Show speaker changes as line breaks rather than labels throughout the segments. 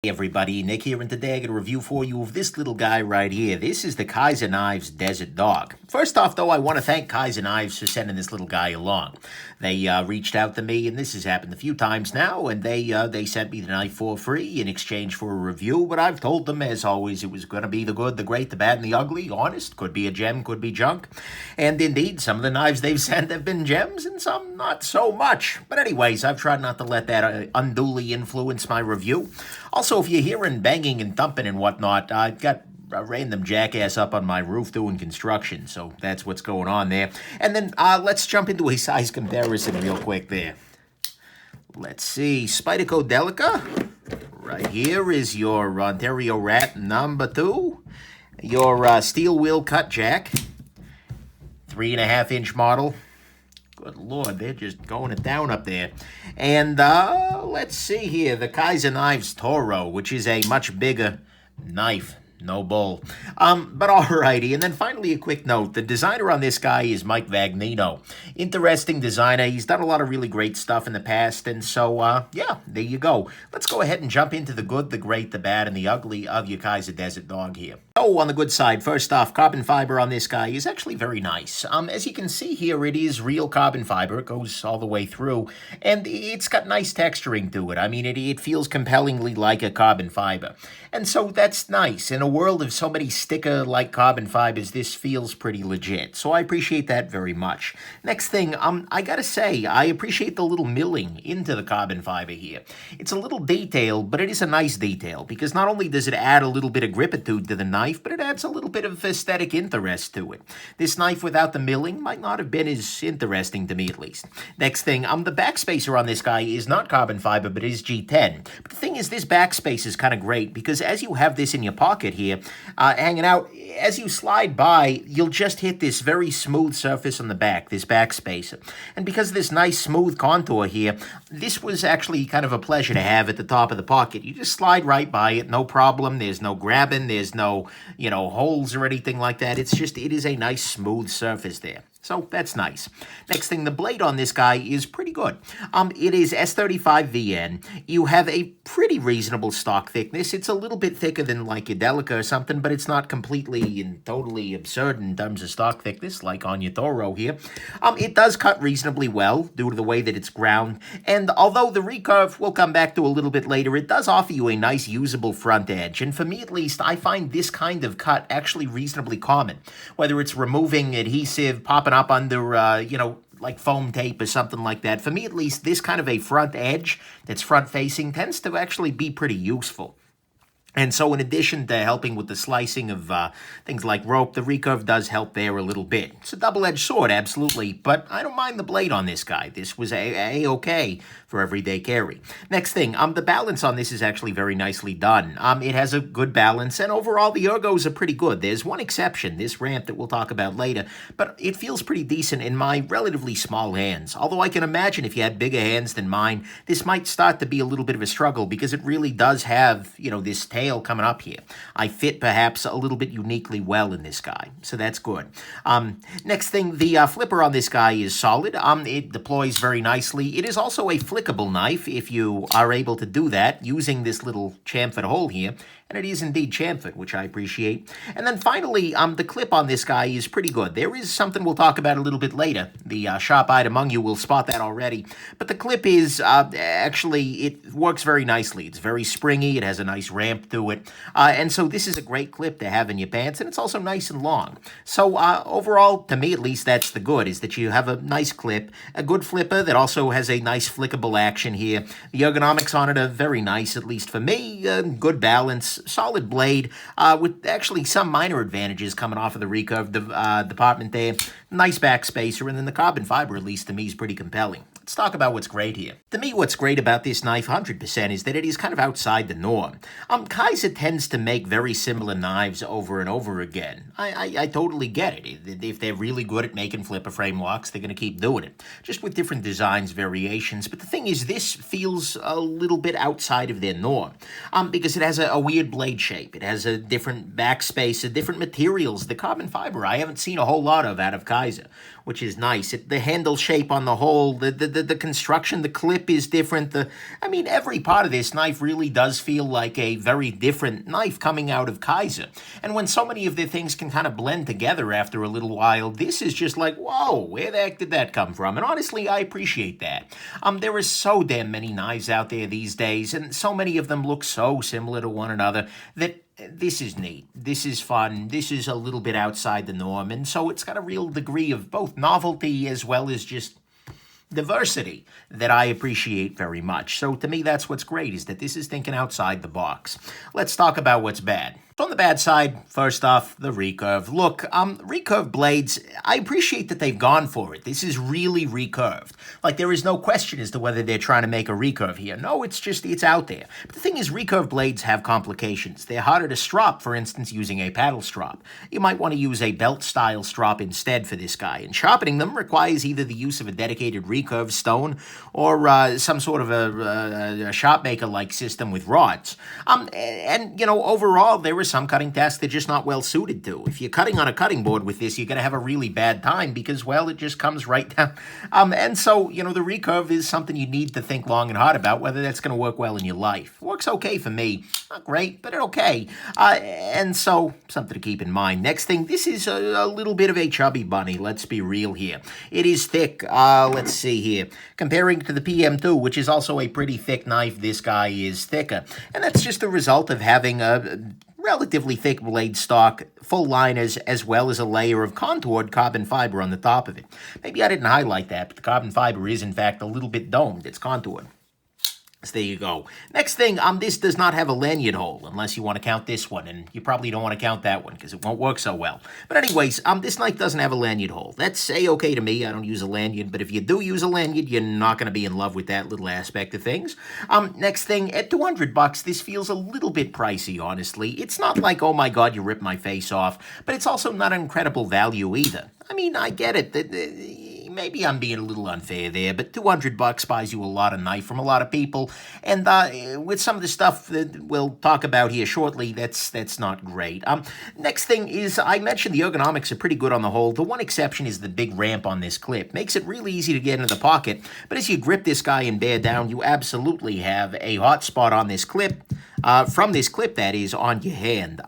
Hey everybody, Nick here, and today I got a review for you of this little guy right here. This is the Kizer Desert Dog. First off, though, I want to thank Kizer for sending this little guy along. They reached out to me, and this has happened a few times now, and they sent me the knife for free in exchange for a review, but I've told them, as always, it was going to be the good, the great, the bad, and the ugly. Honest, could be a gem, could be junk. And indeed, some of the knives they've sent have been gems, and some not so much. But anyways, I've tried not to let that unduly influence my review. Also, if you're hearing banging and thumping and whatnot, I've got a random jackass up on my roof doing construction, so that's what's going on there. And then let's jump into a size comparison real quick there. Let's see, Spyderco Delica. Right here is your Ontario Rat number 2. Your steel wheel cut jack. 3.5-inch model. Good Lord, they're just going it down up there. And let's see here, the Kizer Knives Toro, which is a much bigger knife. No bull. But alrighty, and then finally a quick note. The designer on this guy is Mike Vagnino. Interesting designer. He's done a lot of really great stuff in the past, and so, yeah, there you go. Let's go ahead and jump into the good, the great, the bad, and the ugly of your Kizer Desert Dog here. Oh, on the good side, first off, carbon fiber on this guy is actually very nice. As you can see here, it is real carbon fiber. It goes all the way through, and it's got nice texturing to it. I mean, it feels compellingly like a carbon fiber, and so that's nice. In a world of so many sticker-like carbon fibers, this feels pretty legit, so I appreciate that very much. Next thing, I gotta say, I appreciate the little milling into the carbon fiber here. It's a little detailed, but it is a nice detail, because not only does it add a little bit of gripitude to the knife, but it adds a little bit of aesthetic interest to it. This knife without the milling might not have been as interesting to me, at least. Next thing, the backspacer on this guy is not carbon fiber, but is G10. But the thing is, this backspace is kind of great, because as you have this in your pocket here, hanging out, as you slide by, you'll just hit this very smooth surface on the back, this backspacer. And because of this nice smooth contour here, this was actually kind of a pleasure to have at the top of the pocket. You just slide right by it, no problem. There's no grabbing, there's no, holes or anything like that. It's just, it is a nice smooth surface there. So that's nice. Next thing, the blade on this guy is pretty good. It is S35VN. You have a pretty reasonable stock thickness. It's a little bit thicker than like your Delica or something, but it's not completely and totally absurd in terms of stock thickness like on your Toro here. It does cut reasonably well due to the way that it's ground. And although the recurve we'll come back to a little bit later, it does offer you a nice usable front edge. And for me at least, I find this kind of cut actually reasonably common. Whether it's removing adhesive, popping up under, like foam tape or something like that. For me, at least, this kind of a front edge that's front-facing tends to actually be pretty useful. And so in addition to helping with the slicing of things like rope, the recurve does help there a little bit. It's a double-edged sword, absolutely, but I don't mind the blade on this guy. This was a-okay for everyday carry. Next thing, the balance on this is actually very nicely done. It has a good balance, and overall the ergos are pretty good. There's one exception, this ramp that we'll talk about later, but it feels pretty decent in my relatively small hands. Although I can imagine if you had bigger hands than mine, this might start to be a little bit of a struggle because it really does have, this tail coming up here. I fit perhaps a little bit uniquely well in this guy, so that's good. Next thing, the flipper on this guy is solid. It deploys very nicely. It is also a flickable knife if you are able to do that using this little chamfered hole here. And it is indeed chamfered, which I appreciate. And then finally, the clip on this guy is pretty good. There is something we'll talk about a little bit later. The sharp-eyed among you will spot that already. But the clip is, actually, it works very nicely. It's very springy. It has a nice ramp to it. And so this is a great clip to have in your pants, and it's also nice and long. So overall, to me at least, that's the good, is that you have a nice clip, a good flipper that also has a nice flickable action here. The ergonomics on it are very nice, at least for me. Good balance. Solid blade, with actually some minor advantages coming off of the recurve department there. Nice backspacer, and then the carbon fiber, at least to me, is pretty compelling. Let's talk about what's great here. To me, what's great about this knife, 100%, is that it is kind of outside the norm. Kizer tends to make very similar knives over and over again. I totally get it. If they're really good at making flipper frame locks, they're going to keep doing it. Just with different designs, variations. But the thing is, this feels a little bit outside of their norm. Because it has a weird blade shape. It has a different backspace, different materials. The carbon fiber, I haven't seen a whole lot of out of Kizer, which is nice. The handle shape on the whole, the the construction, the clip is different. I mean, every part of this knife really does feel like a very different knife coming out of Kizer. And when so many of the things can kind of blend together after a little while, this is just like, whoa, where the heck did that come from? And honestly, I appreciate that. There are so damn many knives out there these days, and so many of them look so similar to one another that this is neat. This is fun. This is a little bit outside the norm, and so it's got a real degree of both novelty as well as just diversity that I appreciate very much. So to me, that's what's great, is that this is thinking outside the box. Let's talk about what's bad. On the bad side, first off, the recurve. Look, recurve blades, I appreciate that they've gone for it. This is really recurved. Like, there is no question as to whether they're trying to make a recurve here. No, it's just, it's out there. But the thing is, recurve blades have complications. They're harder to strop, for instance, using a paddle strop. You might want to use a belt-style strop instead for this guy. And sharpening them requires either the use of a dedicated recurve stone or some sort of a sharp maker-like system with rods. And, you know, overall, there is some cutting tasks they're just not well suited to. If you're cutting on a cutting board with this, you're going to have a really bad time because, well, it just comes right down. And so, you know, the recurve is something you need to think long and hard about whether that's going to work well in your life. Works okay for me. Not great, but okay. And so, something to keep in mind. Next thing, this is a little bit of a chubby bunny. Let's be real here. It is thick. Let's see here. Comparing to the PM2, which is also a pretty thick knife, this guy is thicker. And that's just a result of having a relatively thick blade stock, full liners, as well as a layer of contoured carbon fiber on the top of it. Maybe I didn't highlight that, but the carbon fiber is, in fact, a little bit domed. It's contoured. So there you go. Next thing, this does not have a lanyard hole, unless you want to count this one, and you probably don't want to count that one, because it won't work so well. But anyways, this knife doesn't have a lanyard hole. That's A-okay to me. I don't use a lanyard, but if you do use a lanyard, you're not going to be in love with that little aspect of things. Next thing, at $200, this feels a little bit pricey, honestly. It's not like, oh my god, you ripped my face off, but it's also not an incredible value either. I mean, I get it. Maybe I'm being a little unfair there, but $200 buys you a lot of knife from a lot of people, and with some of the stuff that we'll talk about here shortly, that's not great. Next thing is, I mentioned the ergonomics are pretty good on the whole. The one exception is the big ramp on this clip. Makes it really easy to get into the pocket, but as you grip this guy and bear down, you absolutely have a hot spot on this clip, from this clip that is, on your hand.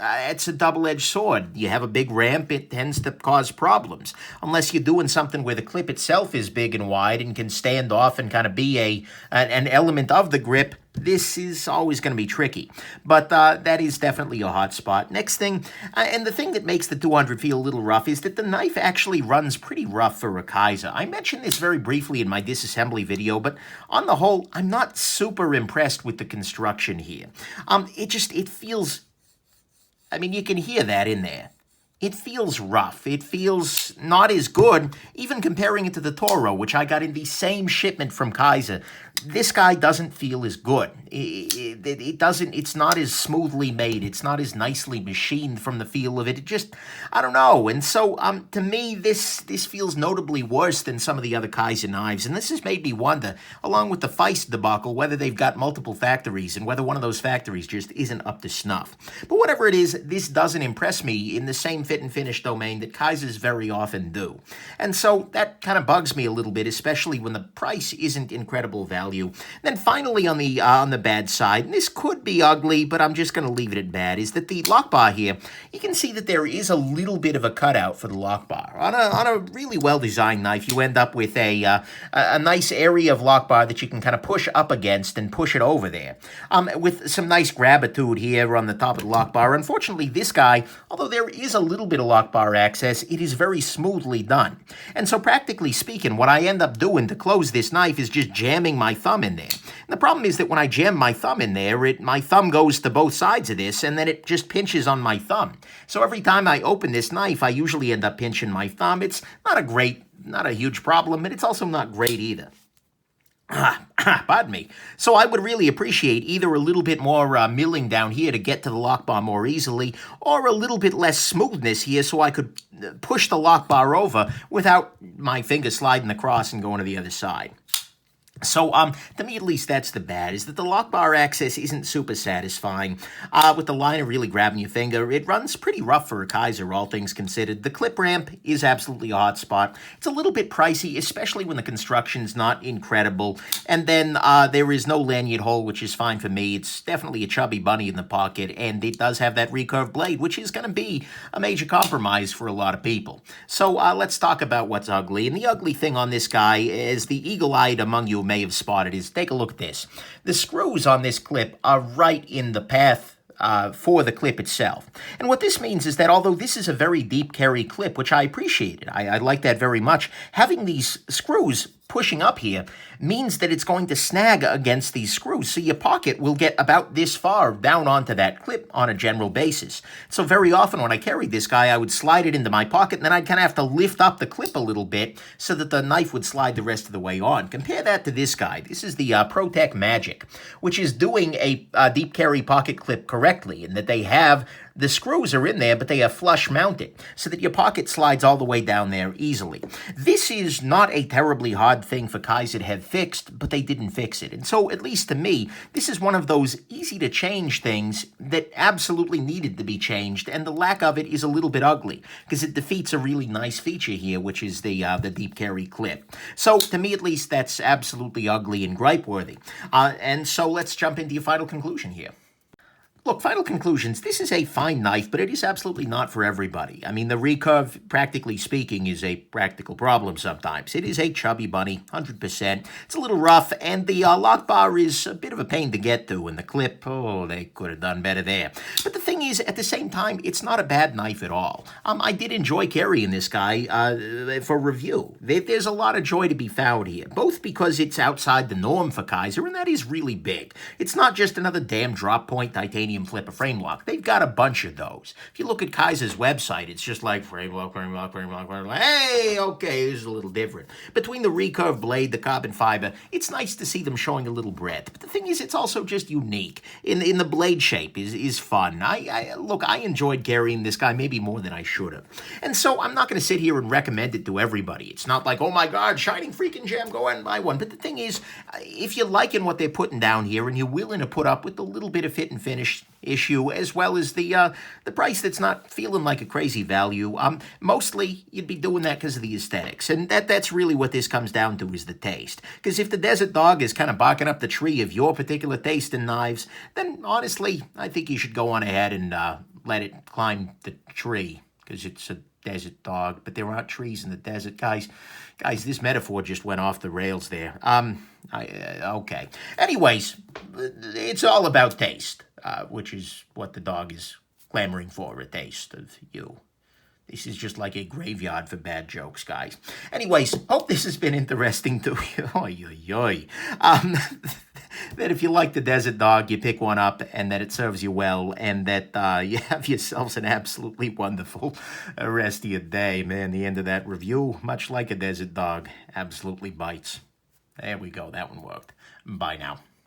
It's a double-edged sword. You have a big ramp, it tends to cause problems. Unless you're doing something where the clip itself is big and wide and can stand off and kind of be an element of the grip, this is always going to be tricky. But that is definitely a hot spot. Next thing, and the thing that makes the 200 feel a little rough, is that the knife actually runs pretty rough for a Kizer. I mentioned this very briefly in my disassembly video, but on the whole, I'm not super impressed with the construction here. It feels... I mean, you can hear that in there. It feels rough. It feels not as good, even comparing it to the Toro, which I got in the same shipment from Kizer. This guy doesn't feel as good. It doesn't, it's not as smoothly made. It's not as nicely machined from the feel of it. It just, I don't know. And so, to me, this feels notably worse than some of the other Kizer knives. And this has made me wonder, along with the Feist debacle, whether they've got multiple factories and whether one of those factories just isn't up to snuff. But whatever it is, this doesn't impress me in the same fit and finish domain that Kizers very often do. And so that kind of bugs me a little bit, especially when the price isn't incredible value. Then finally, on the bad side, and this could be ugly, but I'm just going to leave it at bad, is that the lock bar here, you can see that there is a little bit of a cutout for the lock bar. On a really well-designed knife, you end up with a nice area of lock bar that you can kind of push up against and push it over there, with some nice grabitude here on the top of the lock bar. Unfortunately, this guy, although there is a little bit of lock bar access, it is very smoothly done. And so practically speaking, what I end up doing to close this knife is just jamming my thumb in there. And the problem is that when I jam my thumb in there, my thumb goes to both sides of this, and then it just pinches on my thumb. So every time I open this knife, I usually end up pinching my thumb. It's not a huge problem, but it's also not great either. Pardon me. So I would really appreciate either a little bit more milling down here to get to the lock bar more easily, or a little bit less smoothness here so I could push the lock bar over without my finger sliding across and going to the other side. So, to me at least, that's the bad, is that the lock bar access isn't super satisfying. With the liner really grabbing your finger, it runs pretty rough for a Kizer, all things considered. The clip ramp is absolutely a hot spot. It's a little bit pricey, especially when the construction's not incredible. And then there is no lanyard hole, which is fine for me. It's definitely a chubby bunny in the pocket, and it does have that recurve blade, which is going to be a major compromise for a lot of people. So let's talk about what's ugly. And the ugly thing on this guy is the eagle-eyed among you may have spotted is, take a look at this. The screws on this clip are right in the path for the clip itself. And what this means is that although this is a very deep carry clip, which I appreciated, I like that very much, having these screws pushing up here means that it's going to snag against these screws. So your pocket will get about this far down onto that clip on a general basis. So very often when I carried this guy, I would slide it into my pocket, and then I'd kind of have to lift up the clip a little bit so that the knife would slide the rest of the way on. Compare that to this guy. This is the ProTech Magic, which is doing a deep carry pocket clip correctly, in that they have the screws are in there, but they are flush mounted, so that your pocket slides all the way down there easily. This is not a terribly hard thing for Kizer to have fixed, but they didn't fix it. And so, at least to me, this is one of those easy-to-change things that absolutely needed to be changed, and the lack of it is a little bit ugly, because it defeats a really nice feature here, which is the deep carry clip. So, to me at least, that's absolutely ugly and gripe-worthy. And so, let's jump into your final conclusion here. Look, final conclusions. This is a fine knife, but it is absolutely not for everybody. I mean, the recurve, practically speaking, is a practical problem sometimes. It is a chubby bunny, 100%. It's a little rough, and the lock bar is a bit of a pain to get to. And the clip, oh, they could have done better there. But the thing is, at the same time, it's not a bad knife at all. I did enjoy carrying this guy for review. There's a lot of joy to be found here, both because it's outside the norm for Kizer, and that is really big. It's not just another damn drop point titanium flipper frame lock. They've got a bunch of those. If you look at Kizer's website, it's just like frame lock, frame lock, frame lock, frame lock. Hey, okay, this is a little different. Between the recurve blade, the carbon fiber, it's nice to see them showing a little breadth. But the thing is, it's also just unique. In the blade shape is fun. Look, I enjoyed carrying this guy maybe more than I should have. And so I'm not going to sit here and recommend it to everybody. It's not like, oh my God, shining freaking gem, go out and buy one. But the thing is, if you're liking what they're putting down here and you're willing to put up with a little bit of fit and finish issue, as well as the price that's not feeling like a crazy value, mostly you'd be doing that because of the aesthetics. And that's really what this comes down to, is the taste. Because if the Desert Dog is kind of barking up the tree of your particular taste in knives, then honestly, I think you should go on ahead and let it climb the tree, because it's a desert dog, but there aren't trees in the desert. Guys, this metaphor just went off the rails there. Okay. Anyways, it's all about taste, which is what the dog is clamoring for, a taste of you. This is just like a graveyard for bad jokes, guys. Anyways, hope this has been interesting to you. Oy, oy, oy. That if you like the Desert Dog, you pick one up, and that it serves you well, and that you have yourselves an absolutely wonderful rest of your day. Man, the end of that review, much like a Desert Dog, absolutely bites. There we go. That one worked. Bye now.